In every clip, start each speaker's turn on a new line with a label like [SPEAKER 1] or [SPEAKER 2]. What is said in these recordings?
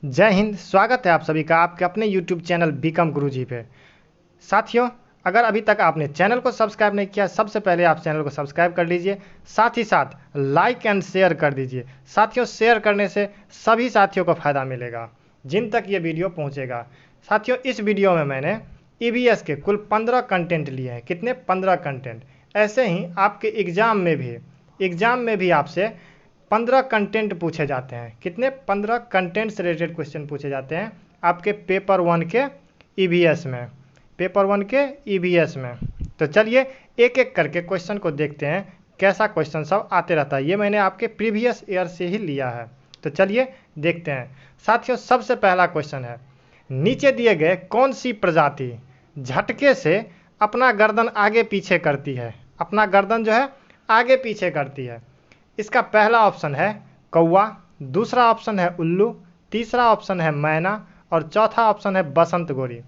[SPEAKER 1] जय हिंद। स्वागत है आप सभी का आपके अपने YouTube चैनल बीकॉम गुरुजी पे। साथियों, अगर अभी तक आपने चैनल को सब्सक्राइब नहीं किया, सबसे पहले आप चैनल को सब्सक्राइब कर लीजिए, साथ ही साथ लाइक एंड शेयर कर दीजिए। साथियों, शेयर करने से सभी साथियों को फ़ायदा मिलेगा जिन तक ये वीडियो पहुंचेगा। साथियों, इस वीडियो में मैंने EVS के कुल 15 कंटेंट लिए हैं। कितने? 15 कंटेंट। ऐसे ही आपके एग्ज़ाम में भी आपसे 15 कंटेंट पूछे जाते हैं। कितने? 15 कंटेंट से रिलेटेड क्वेश्चन पूछे जाते हैं आपके पेपर 1 के EVS में। पेपर 1 के EVS में। तो चलिए एक एक करके क्वेश्चन को देखते हैं कैसा क्वेश्चन सब आते रहता है। ये मैंने आपके प्रीवियस ईयर से ही लिया है। तो चलिए देखते हैं। साथियों, सबसे पहला क्वेश्चन है, नीचे दिए गए कौन सी प्रजाति झटके से अपना गर्दन आगे पीछे करती है? अपना गर्दन जो है आगे पीछे करती है। इसका पहला ऑप्शन है कौवा, दूसरा ऑप्शन है उल्लू, तीसरा ऑप्शन है मैना और चौथा ऑप्शन है बसंत गोरी।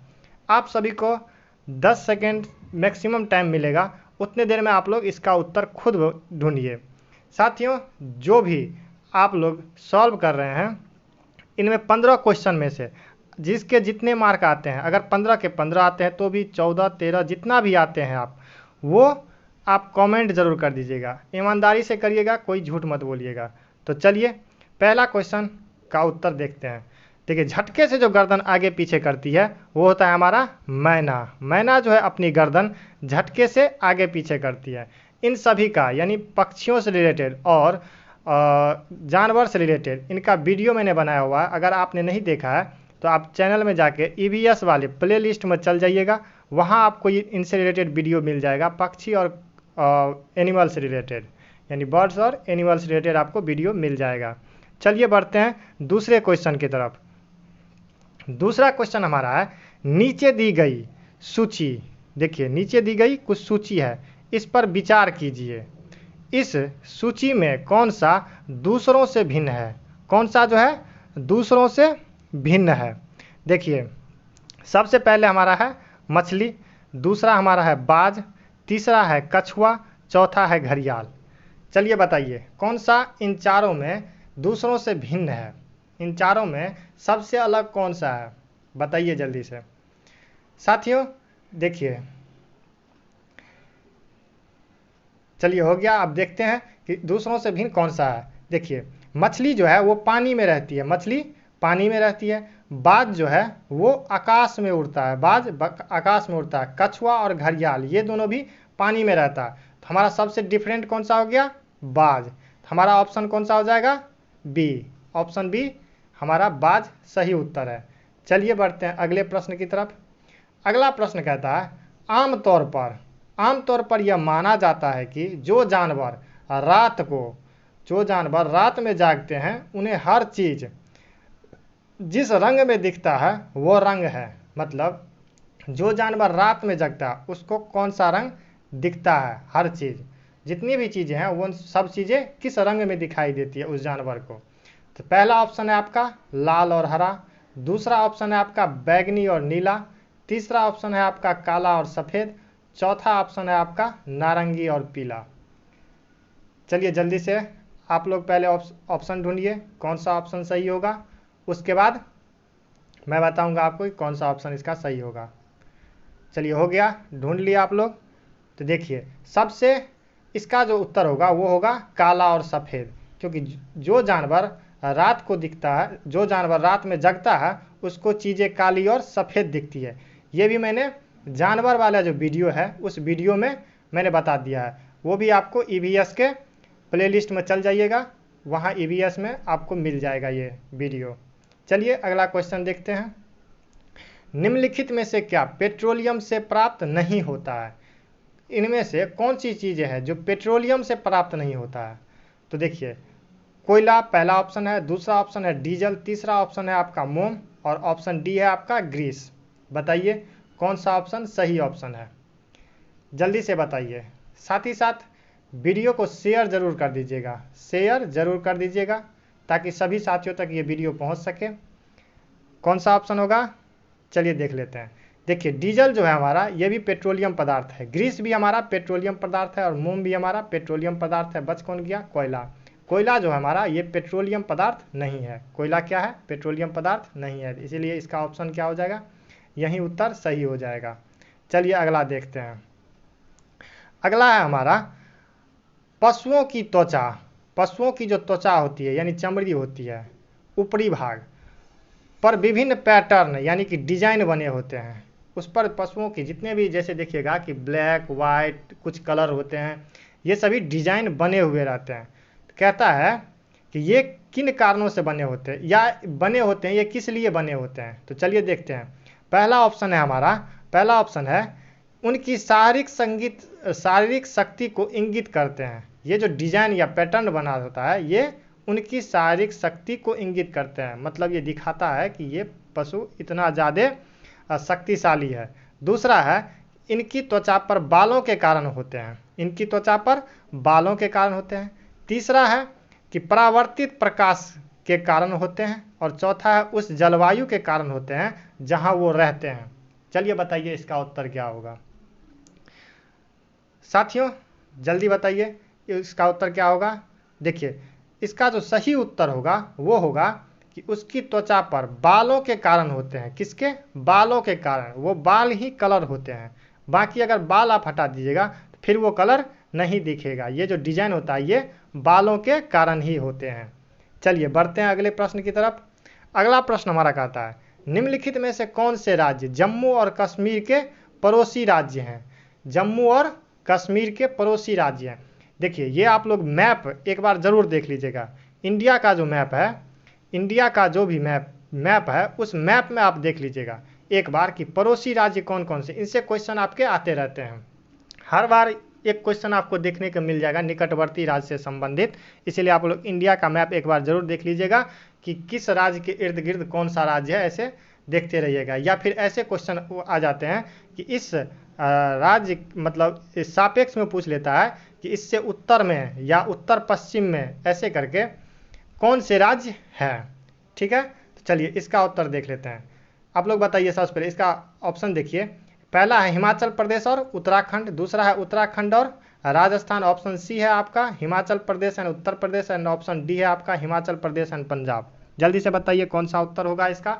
[SPEAKER 1] आप सभी को 10 सेकेंड मैक्सिमम टाइम मिलेगा, उतने देर में आप लोग इसका उत्तर खुद ढूंढिए। साथियों, जो भी आप लोग सॉल्व कर रहे हैं, इनमें 15 क्वेश्चन में से जिसके जितने मार्क आते हैं, अगर 15 के 15 आते हैं तो भी 14, 13 जितना भी आते हैं आप कमेंट ज़रूर कर दीजिएगा। ईमानदारी से करिएगा, कोई झूठ मत बोलिएगा। तो चलिए पहला क्वेश्चन का उत्तर देखते हैं। देखिए, झटके से जो गर्दन आगे पीछे करती है वो होता है हमारा मैना। मैना जो है अपनी गर्दन झटके से आगे पीछे करती है। इन सभी का यानी पक्षियों से रिलेटेड और जानवर से रिलेटेड इनका वीडियो मैंने बनाया हुआ है। अगर आपने नहीं देखा है तो आप चैनल में जाके EVS वाले प्ले लिस्ट में चल जाइएगा, वहाँ आपको इनसे रिलेटेड वीडियो मिल जाएगा। पक्षी और एनिमल से रिलेटेड यानी बर्ड्स और एनिमल से रिलेटेड आपको वीडियो मिल जाएगा। चलिए बढ़ते हैं दूसरे क्वेश्चन की तरफ। दूसरा क्वेश्चन हमारा है, नीचे दी गई सूची, देखिए नीचे दी गई कुछ सूची है, इस पर विचार कीजिए। इस सूची में कौन सा दूसरों से भिन्न है? कौन सा जो है दूसरों से भिन्न है? देखिए, सबसे पहले हमारा है मछली, दूसरा हमारा है बाज, तीसरा है कछुआ, चौथा है घड़ियाल। चलिए बताइए कौन सा इन चारों में दूसरों से भिन्न है? इन चारों में सबसे अलग कौन सा है? बताइए जल्दी से। साथियों देखिए, चलिए हो गया। अब देखते हैं कि दूसरों से भिन्न कौन सा है। देखिए, मछली जो है वो पानी में रहती है, मछली पानी में रहती है। बाज जो है वो आकाश में उड़ता है, बाज आकाश में उड़ता है। कछुआ और घड़ियाल ये दोनों भी पानी में रहता है। तो हमारा सबसे डिफरेंट कौन सा हो गया? बाज। हमारा ऑप्शन कौन सा हो जाएगा? बी। ऑप्शन बी हमारा बाज सही उत्तर है। चलिए बढ़ते हैं अगले प्रश्न की तरफ। अगला प्रश्न कहता है, आमतौर पर यह माना जाता है कि जो जानवर रात में जागते हैं उन्हें हर चीज़ जिस रंग में दिखता है वो रंग है। मतलब जो जानवर रात में जगता है उसको कौन सा रंग दिखता है? हर चीज़, जितनी भी चीज़ें हैं वो सब चीज़ें किस रंग में दिखाई देती है उस जानवर को? तो पहला ऑप्शन है आपका लाल और हरा, दूसरा ऑप्शन है आपका बैगनी और नीला, तीसरा ऑप्शन है आपका काला और सफ़ेद, चौथा ऑप्शन है आपका नारंगी और पीला। चलिए जल्दी से आप लोग पहले ऑप्शन ढूंढिए कौन सा ऑप्शन सही होगा, उसके बाद मैं बताऊंगा आपको कि कौन सा ऑप्शन इसका सही होगा। चलिए हो गया, ढूंढ लिया आप लोग। तो देखिए, सबसे इसका जो उत्तर होगा वो होगा काला और सफ़ेद, क्योंकि जो जानवर रात को दिखता है, जो जानवर रात में जगता है उसको चीज़ें काली और सफ़ेद दिखती है। ये भी मैंने जानवर वाला जो वीडियो है उस वीडियो में मैंने बता दिया है, वो भी आपको EVS के प्लेलिस्ट में चल जाइएगा, वहाँ EVS में आपको मिल जाएगा ये वीडियो। चलिए अगला क्वेश्चन देखते हैं। निम्नलिखित में से क्या पेट्रोलियम से प्राप्त नहीं होता है? इनमें से कौन सी चीज़ें हैं जो पेट्रोलियम से प्राप्त नहीं होता है? तो देखिए, कोयला पहला ऑप्शन है, दूसरा ऑप्शन है डीजल, तीसरा ऑप्शन है आपका मोम और ऑप्शन डी है आपका ग्रीस। बताइए कौन सा ऑप्शन सही ऑप्शन है? जल्दी से बताइए। साथ ही साथ वीडियो को शेयर ज़रूर कर दीजिएगा, शेयर ज़रूर कर दीजिएगा ताकि सभी साथियों तक ये वीडियो पहुंच सके। कौन सा ऑप्शन होगा? चलिए देख लेते हैं। देखिए, डीजल जो है हमारा ये भी पेट्रोलियम पदार्थ है, ग्रीस भी हमारा पेट्रोलियम पदार्थ है और मोम भी हमारा पेट्रोलियम पदार्थ है। बच कौन गया? कोयला। कोयला जो है हमारा ये पेट्रोलियम पदार्थ नहीं है। कोयला क्या है? पेट्रोलियम पदार्थ नहीं है, इसीलिए इसका ऑप्शन क्या हो जाएगा? यही उत्तर सही हो जाएगा। चलिए अगला देखते हैं। अगला है हमारा पशुओं की त्वचा। पशुओं की जो त्वचा होती है यानी चमड़ी होती है, ऊपरी भाग पर विभिन्न पैटर्न यानी कि डिजाइन बने होते हैं। उस पर पशुओं की जितने भी, जैसे देखिएगा कि ब्लैक, वाइट कुछ कलर होते हैं, ये सभी डिजाइन बने हुए रहते हैं। तो कहता है कि ये किन कारणों से बने होते हैं या बने होते हैं, ये किस लिए बने होते हैं? तो चलिए देखते हैं। पहला ऑप्शन है हमारा, पहला ऑप्शन है उनकी शारीरिक शक्ति को इंगित करते हैं। ये जो डिजाइन या पैटर्न बना होता है ये उनकी शारीरिक शक्ति को इंगित करते हैं, मतलब ये दिखाता है कि ये पशु इतना ज़्यादा शक्तिशाली है। दूसरा है इनकी त्वचा पर बालों के कारण होते हैं, इनकी त्वचा पर बालों के कारण होते हैं। तीसरा है कि परावर्तित प्रकाश के कारण होते हैं। और चौथा है उस जलवायु के कारण होते हैं जहां वो रहते हैं। चलिए बताइए इसका उत्तर क्या होगा साथियों, जल्दी बताइए इसका उत्तर क्या होगा। देखिए इसका जो सही उत्तर होगा वो होगा कि उसकी त्वचा पर बालों के कारण होते हैं। किसके? बालों के कारण, वो बाल ही कलर होते हैं। बाकी अगर बाल आप हटा दीजिएगा तो फिर वो कलर नहीं दिखेगा। ये जो डिजाइन होता है ये बालों के कारण ही होते हैं। चलिए बढ़ते हैं अगले प्रश्न की तरफ। अगला प्रश्न हमारा कहता है निम्नलिखित में से कौन से राज्य जम्मू और कश्मीर के पड़ोसी राज्य हैं? जम्मू और कश्मीर के पड़ोसी राज्य हैं। देखिए ये आप लोग मैप एक बार ज़रूर देख लीजिएगा। इंडिया का जो मैप है, इंडिया का जो भी मैप है उस मैप में आप देख लीजिएगा एक बार कि पड़ोसी राज्य कौन कौन से। इनसे क्वेश्चन आपके आते रहते हैं, हर बार एक क्वेश्चन आपको देखने को मिल जाएगा निकटवर्ती राज्य से संबंधित। इसीलिए आप लोग इंडिया का मैप एक बार जरूर देख लीजिएगा कि किस राज्य के इर्द गिर्द कौन सा राज्य है, ऐसे देखते रहिएगा। या फिर ऐसे क्वेश्चन आ जाते हैं कि इस राज्य मतलब इस सापेक्ष में पूछ लेता है कि इससे उत्तर में या उत्तर पश्चिम में ऐसे करके कौन से राज्य है। ठीक है, तो चलिए इसका उत्तर देख लेते हैं। आप लोग बताइए सबसे पहले इसका ऑप्शन देखिए। पहला है हिमाचल प्रदेश और उत्तराखंड, दूसरा है उत्तराखंड और राजस्थान, ऑप्शन सी है आपका Himachal Pradesh and Uttar Pradesh, and option D है आपका हिमाचल प्रदेश एंड पंजाब। जल्दी से बताइए कौन सा उत्तर होगा इसका।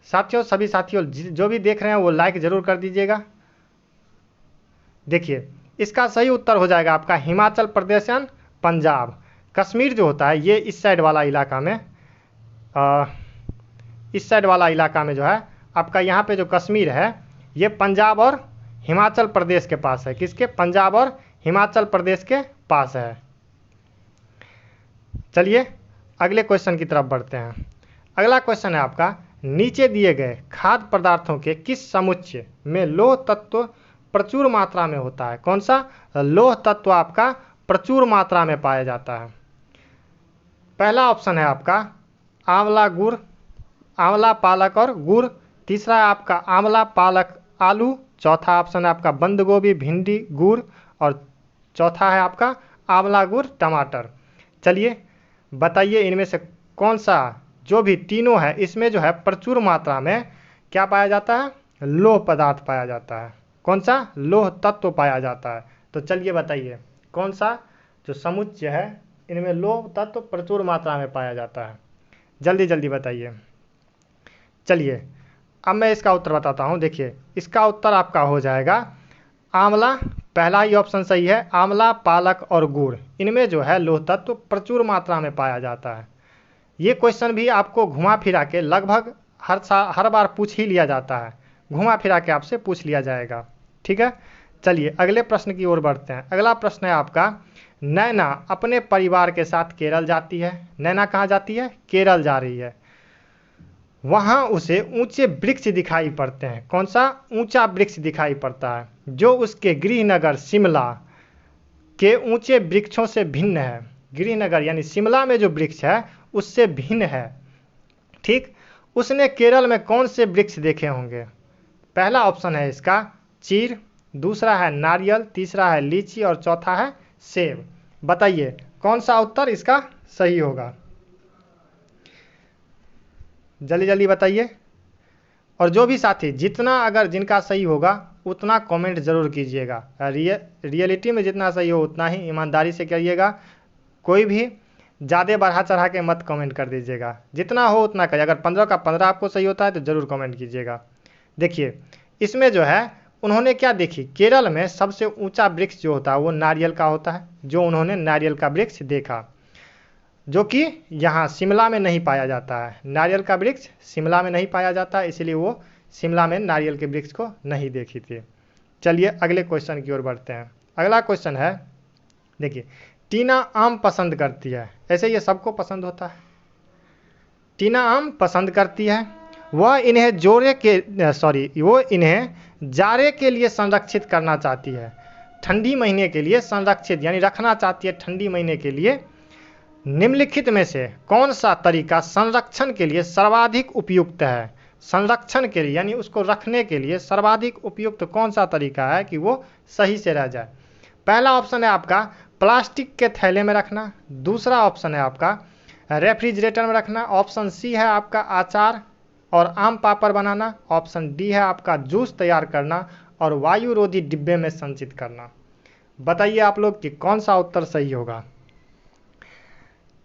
[SPEAKER 1] साथियों, सभी साथियों जो भी देख रहे हैं वो लाइक जरूर कर दीजिएगा। देखिए इसका सही उत्तर हो जाएगा आपका हिमाचल प्रदेश एंड पंजाब। कश्मीर जो होता है ये इस साइड वाला इलाका में, इस साइड वाला इलाका में जो है आपका यहाँ पे जो कश्मीर है ये पंजाब और हिमाचल प्रदेश के पास है। किसके? पंजाब और हिमाचल प्रदेश के पास है। चलिए अगले क्वेश्चन की तरफ बढ़ते हैं। अगला क्वेश्चन है आपका नीचे दिए गए खाद्य पदार्थों के किस समुच्चय में लौह तत्व प्रचुर मात्रा में होता है? कौन सा लौह तत्व आपका प्रचुर मात्रा में पाया जाता है? पहला ऑप्शन है आपका आंवला गुड़, आंवला पालक और गुड़। तीसरा है आपका आंवला पालक आलू। चौथा ऑप्शन है आपका बंद गोभी भिंडी गुड़। और चौथा है आपका आंवला गुड़ टमाटर। चलिए बताइए इनमें से कौन सा, जो भी तीनों है इसमें जो है प्रचुर मात्रा में क्या पाया जाता है? लौह पदार्थ पाया जाता है। कौन सा? लौह तत्व पाया जाता है। तो चलिए बताइए कौन सा जो समुच्चय है इनमें लौह तत्व प्रचुर मात्रा में पाया जाता है। जल्दी जल्दी बताइए। चलिए अब मैं इसका उत्तर बताता हूँ। देखिए इसका उत्तर आपका हो जाएगा आंवला, पहला ही ऑप्शन सही है। आंवला पालक और गुड़ इनमें जो है लौह तत्व प्रचुर मात्रा में पाया जाता है। ये क्वेश्चन भी आपको घुमा फिरा के लगभग हर बार पूछ ही लिया जाता है, घुमा फिरा के आपसे पूछ लिया जाएगा। ठीक है, चलिए अगले प्रश्न की ओर बढ़ते हैं। अगला प्रश्न है आपका नैना अपने परिवार के साथ केरल जाती है। नैना कहाँ जाती है? केरल जा रही है। वहाँ उसे ऊंचे वृक्ष दिखाई पड़ते हैं। कौन सा ऊंचा वृक्ष दिखाई पड़ता है? जो उसके गृहनगर शिमला के ऊंचे वृक्षों से भिन्न है। गृहनगर यानी शिमला में जो वृक्ष है उससे भिन्न है। ठीक, उसने केरल में कौन से वृक्ष देखे होंगे? पहला ऑप्शन है इसका चीर, दूसरा है नारियल, तीसरा है लीची और चौथा है सेब। बताइए कौन सा उत्तर इसका सही होगा, जल्दी जल्दी बताइए। और जो भी साथी जितना अगर जिनका सही होगा उतना कमेंट ज़रूर कीजिएगा। रियलिटी में जितना सही हो उतना ही ईमानदारी से करिएगा। कोई भी ज़्यादा बढ़ा चढ़ा के मत कमेंट कर दीजिएगा, जितना हो उतना करिए। अगर 15 का 15 आपको सही होता है तो ज़रूर कमेंट कीजिएगा। देखिए इसमें जो है उन्होंने क्या देखी, केरल में सबसे ऊंचा वृक्ष जो होता है वो नारियल का होता है, जो उन्होंने नारियल का वृक्ष देखा, जो कि यहाँ शिमला में नहीं पाया जाता है। नारियल का वृक्ष शिमला में नहीं पाया जाता, इसलिए वो शिमला में नारियल के वृक्ष को नहीं देखी थी। चलिए अगले क्वेश्चन की ओर बढ़ते हैं। अगला क्वेश्चन है, देखिए टीना आम पसंद करती है, ऐसे ये सबको पसंद होता है। टीना आम पसंद करती है, वह इन्हें जाड़े के लिए संरक्षित करना चाहती है। ठंडी महीने के लिए संरक्षित यानी रखना चाहती है ठंडी महीने के लिए। निम्नलिखित में से कौन सा तरीका संरक्षण के लिए सर्वाधिक उपयुक्त है? संरक्षण के लिए यानी उसको रखने के लिए सर्वाधिक उपयुक्त कौन सा तरीका है कि वो सही से रह जाए? पहला ऑप्शन है आपका प्लास्टिक के थैले में रखना, दूसरा ऑप्शन है आपका रेफ्रिजरेटर में रखना, ऑप्शन सी है आपका अचार और आम पापड़ बनाना, ऑप्शन डी है आपका जूस तैयार करना और वायु रोधी डिब्बे में संचित करना। बताइए आप लोग कि कौन सा उत्तर सही होगा।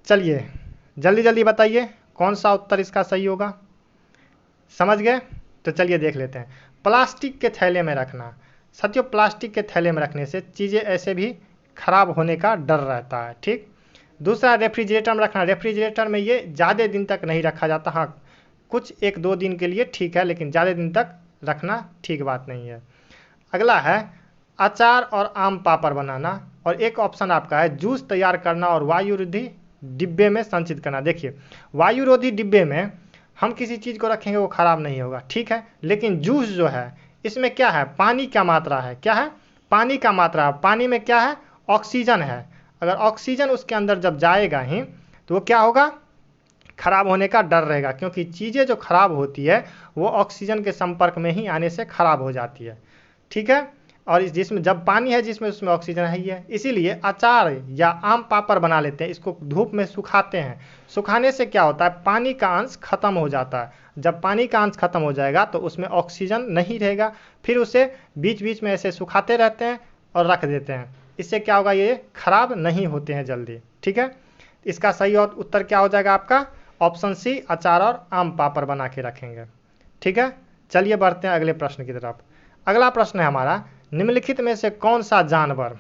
[SPEAKER 1] चलिए जल्दी जल्दी बताइए कौन सा उत्तर इसका सही होगा। समझ गए? तो चलिए देख लेते हैं। प्लास्टिक के थैले में रखना। साथियों प्लास्टिक के थैले में रखने से चीज़ें ऐसे भी खराब होने का डर रहता है, ठीक। दूसरा रेफ्रिजरेटर में रखना। रेफ्रिजरेटर में ये ज़्यादा दिन तक नहीं रखा जाता, हाँ कुछ 1-2 दिन के लिए ठीक है, लेकिन ज़्यादा दिन तक रखना ठीक बात नहीं है। अगला है अचार और आम पापड़ बनाना और एक ऑप्शन आपका है जूस तैयार करना और वायु रोधी डिब्बे में संचित करना। देखिए वायु रोधी डिब्बे में हम किसी चीज़ को रखेंगे वो ख़राब नहीं होगा, ठीक है, लेकिन जूस जो है इसमें क्या है, पानी का मात्रा है। क्या है? पानी का मात्रा। पानी में क्या है? ऑक्सीजन है। अगर ऑक्सीजन उसके अंदर जब जाएगा ही तो वो क्या होगा, खराब होने का डर रहेगा, क्योंकि चीज़ें जो खराब होती है वो ऑक्सीजन के संपर्क में ही आने से खराब हो जाती है, ठीक है। और इस जिसमें जब पानी है जिसमें उसमें ऑक्सीजन है ही है, इसीलिए अचार या आम पापड़ बना लेते हैं, इसको धूप में सुखाते हैं। सुखाने से क्या होता है, पानी का अंश खत्म हो जाता है। जब पानी का अंश खत्म हो जाएगा तो उसमें ऑक्सीजन नहीं रहेगा, फिर उसे बीच बीच में ऐसे सुखाते रहते हैं और रख देते हैं। इससे क्या होगा, ये खराब नहीं होते हैं जल्दी, ठीक है। इसका सही उत्तर क्या हो जाएगा आपका, ऑप्शन सी अचार और आम पापड़ बना के रखेंगे, ठीक है। चलिए बढ़ते हैं अगले प्रश्न की तरफ। अगला प्रश्न है हमारा, निम्नलिखित में से कौन सा जानवर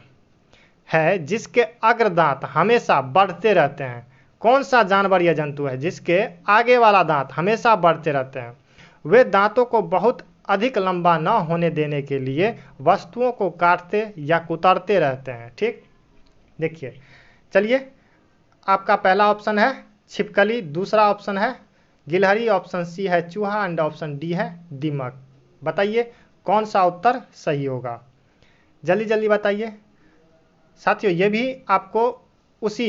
[SPEAKER 1] है जिसके अग्रदांत हमेशा बढ़ते रहते हैं? कौन सा जानवर या जंतु है जिसके आगे वाला दांत हमेशा बढ़ते रहते हैं? वे दांतों को बहुत अधिक लंबा न होने देने के लिए वस्तुओं को काटते या कुतरते रहते हैं, ठीक। देखिए चलिए, आपका पहला ऑप्शन है छिपकली, दूसरा ऑप्शन है गिलहरी, ऑप्शन सी है चूहा एंड ऑप्शन डी है दीमक। बताइए कौन सा उत्तर सही होगा, जल्दी जल्दी बताइए। साथियों ये भी आपको उसी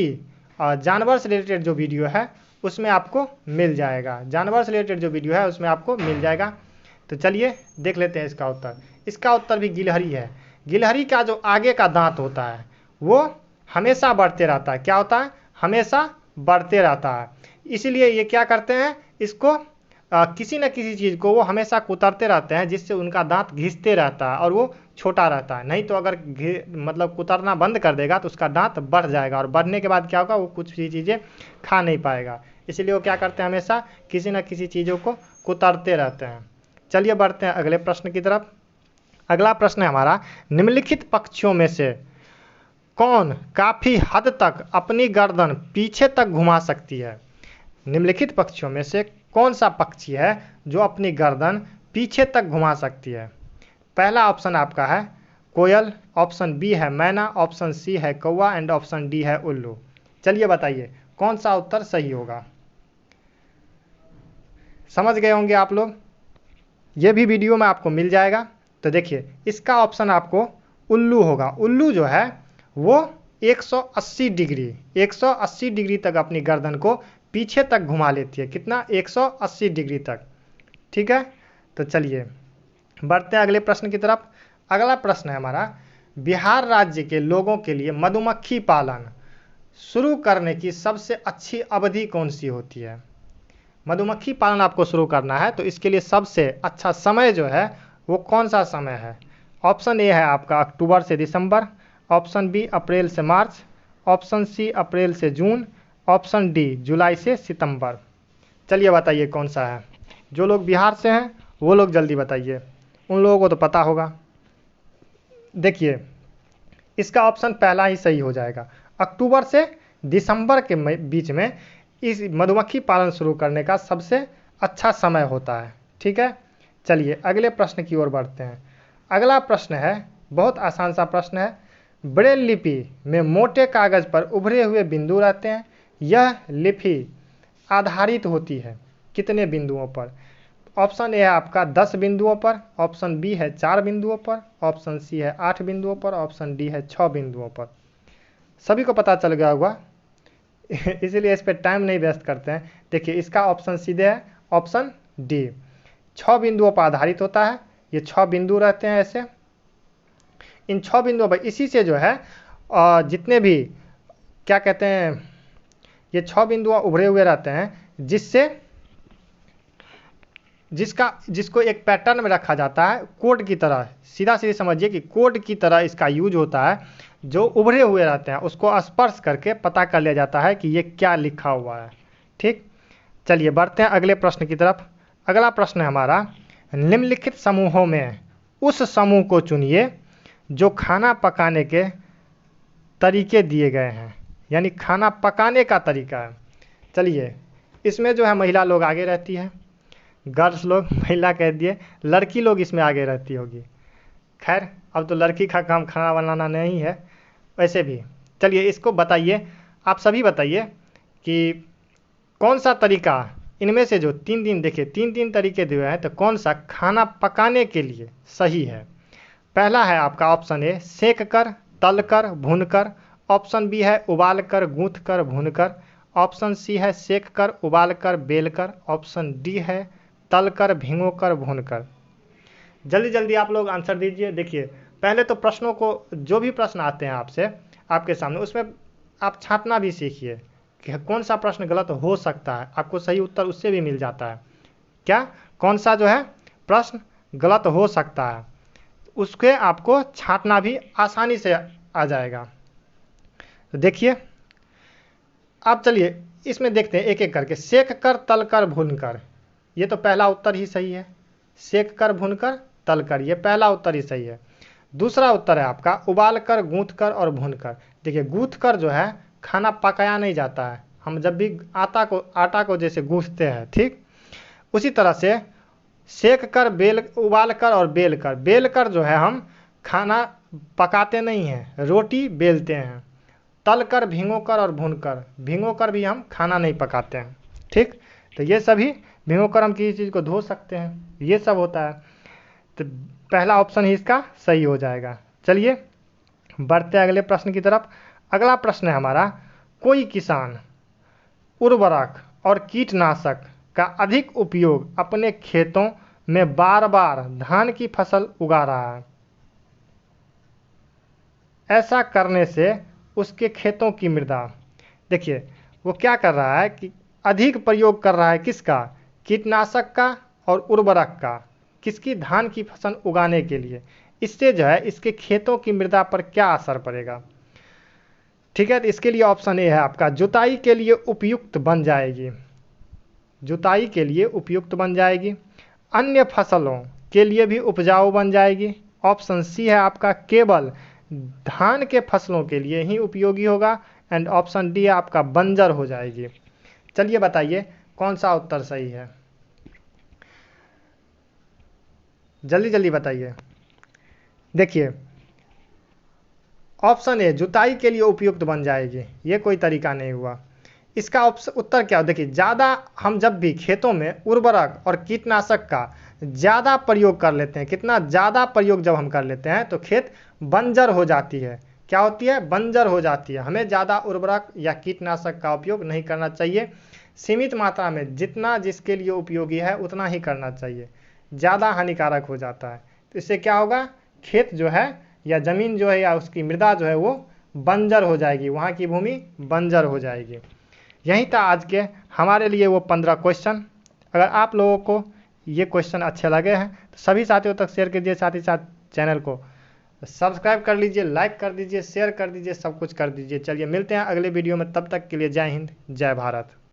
[SPEAKER 1] जानवर से रिलेटेड जो वीडियो है उसमें आपको मिल जाएगा। जानवर से रिलेटेड जो वीडियो है उसमें आपको मिल जाएगा। तो चलिए देख लेते हैं इसका उत्तर। इसका उत्तर भी गिलहरी है। गिलहरी का जो आगे का दांत होता है वो हमेशा बढ़ते रहता है। क्या होता है? हमेशा बढ़ते रहता है। इसीलिए ये क्या करते हैं, इसको किसी न किसी चीज़ को वो हमेशा कुतरते रहते हैं, जिससे उनका दांत घिसते रहता है और वो छोटा रहता है। नहीं तो अगर मतलब कुतरना बंद कर देगा तो उसका दांत बढ़ जाएगा और बढ़ने के बाद क्या होगा, वो कुछ भी चीज़ें खा नहीं पाएगा। इसलिए वो क्या करते हैं, हमेशा किसी न किसी चीज़ों को कुतरते रहते हैं। चलिए बढ़ते हैं अगले प्रश्न की तरफ। अगला प्रश्न है हमारा, निम्नलिखित पक्षियों में से कौन काफ़ी हद तक अपनी गर्दन पीछे तक घुमा सकती है? निम्नलिखित पक्षियों में से कौन सा पक्षी है जो अपनी गर्दन पीछे तक घुमा सकती है? पहला ऑप्शन आपका है कोयल, ऑप्शन बी है मैना, ऑप्शन सी है कौवा एंड ऑप्शन डी है उल्लू। चलिए बताइए कौन सा उत्तर सही होगा। समझ गए होंगे आप लोग, ये भी वीडियो में आपको मिल जाएगा। तो देखिए इसका ऑप्शन आपको उल्लू होगा। उल्लू जो है वो 180 डिग्री तक अपनी गर्दन को पीछे तक घुमा लेती है। कितना? 180 डिग्री तक, ठीक है। तो चलिए बढ़ते हैं अगले प्रश्न की तरफ। अगला प्रश्न है हमारा, बिहार राज्य के लोगों के लिए मधुमक्खी पालन शुरू करने की सबसे अच्छी अवधि कौन सी होती है? मधुमक्खी पालन आपको शुरू करना है तो इसके लिए सबसे अच्छा समय जो है वो कौन सा समय है? ऑप्शन ए है आपका अक्टूबर से दिसंबर, ऑप्शन बी अप्रैल से मार्च, ऑप्शन सी अप्रैल से जून, ऑप्शन डी जुलाई से सितंबर। चलिए बताइए कौन सा है। जो लोग बिहार से हैं वो लोग जल्दी बताइए, उन लोगों को तो पता होगा। देखिए इसका ऑप्शन पहला ही सही हो जाएगा। अक्टूबर से दिसंबर के बीच में इस मधुमक्खी पालन शुरू करने का सबसे अच्छा समय होता है। ठीक है, चलिए अगले प्रश्न की ओर बढ़ते हैं। अगला प्रश्न है, बहुत आसान सा प्रश्न है। ब्रेल लिपि में मोटे कागज पर उभरे हुए बिंदु रहते हैं। यह लिपि आधारित होती है कितने बिंदुओं पर? ऑप्शन ए है आपका 10 बिंदुओं पर, ऑप्शन बी है 4 बिंदुओं पर, ऑप्शन सी है 8 बिंदुओं पर, ऑप्शन डी है 6 बिंदुओं पर। सभी को पता चल गया होगा इसीलिए इस पर टाइम नहीं वेस्ट करते हैं। देखिए इसका ऑप्शन सीधे है ऑप्शन डी, 6 बिंदुओं पर आधारित होता है। ये 6 बिंदु रहते हैं ऐसे। इन 6 बिंदुओं पर इसी से जो है जितने भी क्या कहते हैं, ये 6 बिंदु उभरे हुए रहते हैं जिसको एक पैटर्न में रखा जाता है कोड की तरह। सीधा सीधी समझिए कि कोड की तरह इसका यूज होता है। जो उभरे हुए रहते हैं उसको स्पर्श करके पता कर लिया जाता है कि ये क्या लिखा हुआ है। ठीक, चलिए बढ़ते हैं अगले प्रश्न की तरफ। अगला प्रश्न है हमारा, निम्नलिखित समूहों में उस समूह को चुनिए जो खाना पकाने के तरीके दिए गए हैं, यानी खाना पकाने का तरीका है। चलिए इसमें जो है महिला लोग आगे रहती है, गर्ल्स लोग, महिला कह दिए, लड़की लोग इसमें आगे रहती होगी। खैर अब तो लड़की का काम खाना बनाना नहीं है वैसे भी। चलिए इसको बताइए, आप सभी बताइए कि कौन सा तरीका इनमें से जो 3 देखिए 3 तरीके दिए हैं तो कौन सा खाना पकाने के लिए सही है? पहला है आपका ऑप्शन ए सेक कर, तल कर, भून कर, ऑप्शन बी है उबाल कर, गूंथ कर, भून कर, ऑप्शन सी है सेक कर, उबाल कर, बेल कर, ऑप्शन डी है तल कर, भिगो कर, भून कर। जल्दी जल्दी आप लोग आंसर दीजिए। देखिए पहले तो प्रश्नों को, जो भी प्रश्न आते हैं आपसे आपके सामने, उसमें आप छांटना भी सीखिए कि कौन सा प्रश्न गलत हो सकता है। आपको सही उत्तर उससे भी मिल जाता है। क्या कौन सा जो है प्रश्न गलत हो सकता है उसके आपको छांटना भी आसानी से आ जाएगा। तो देखिए अब चलिए इसमें देखते हैं एक एक करके। सेक कर, तल कर, भून कर, ये तो पहला उत्तर ही सही है। सेक कर, भून कर, तल कर, ये पहला उत्तर ही सही है। दूसरा उत्तर है आपका उबाल कर, गूंथ कर और भून कर। देखिए गूंथ कर जो है खाना पकाया नहीं जाता है। हम जब भी आटा को जैसे गूंथते हैं, ठीक उसी तरह से सेक कर, उबाल कर और बेल कर जो है हम खाना पकाते नहीं हैं, रोटी बेलते हैं। तल कर, भिगो कर और भून कर भी हम खाना नहीं पकाते हैं। ठीक, तो ये सभी भिगो कर हम किसी चीज़ को धो सकते हैं, ये सब होता है। तो पहला ऑप्शन ही इसका सही हो जाएगा। चलिए बढ़ते अगले प्रश्न की तरफ। अगला प्रश्न है हमारा, कोई किसान उर्वरक और कीटनाशक का अधिक उपयोग अपने खेतों में बार बार धान की फसल उगा रहा है। ऐसा करने से उसके खेतों की मृदा, देखिए वो क्या कर रहा है कि अधिक प्रयोग कर रहा है किसका? कीटनाशक का और उर्वरक का। किसकी? धान की फसल उगाने के लिए। इससे जो है इसके खेतों की मृदा पर क्या असर पड़ेगा? ठीक है, तो इसके लिए ऑप्शन ए है आपका जुताई के लिए उपयुक्त बन जाएगी। जुताई के लिए उपयुक्त बन जाएगी। अन्य फसलों के लिए भी उपजाऊ बन जाएगी। ऑप्शन सी है आपका केवल धान के फसलों के लिए ही उपयोगी होगा। एंड ऑप्शन डी है आपका बंजर हो जाएगी। चलिए बताइए कौन सा उत्तर सही है, जल्दी जल्दी बताइए। देखिए ऑप्शन ए जुताई के लिए उपयुक्त बन जाएगी, ये कोई तरीका नहीं हुआ। इसका उत्तर क्या हो? देखिए ज़्यादा हम जब भी खेतों में उर्वरक और कीटनाशक का ज़्यादा प्रयोग कर लेते हैं, कितना ज़्यादा प्रयोग जब हम कर लेते हैं तो खेत बंजर हो जाती है। क्या होती है? बंजर हो जाती है। हमें ज़्यादा उर्वरक या कीटनाशक का उपयोग नहीं करना चाहिए। सीमित मात्रा में जितना जिसके लिए उपयोगी है उतना ही करना चाहिए। ज़्यादा हानिकारक हो जाता है तो इससे क्या होगा? खेत जो है या ज़मीन जो है या उसकी मृदा जो है वो बंजर हो जाएगी, वहाँ की भूमि बंजर हो जाएगी। यही था आज के हमारे लिए वो 15 क्वेश्चन। अगर आप लोगों को ये क्वेश्चन अच्छे लगे हैं तो सभी साथियों तक शेयर कीजिए, साथ ही साथ चैनल को सब्सक्राइब कर लीजिए, लाइक कर दीजिए, शेयर कर दीजिए, सब कुछ कर दीजिए। चलिए मिलते हैं अगले वीडियो में, तब तक के लिए जय हिंद, जय भारत।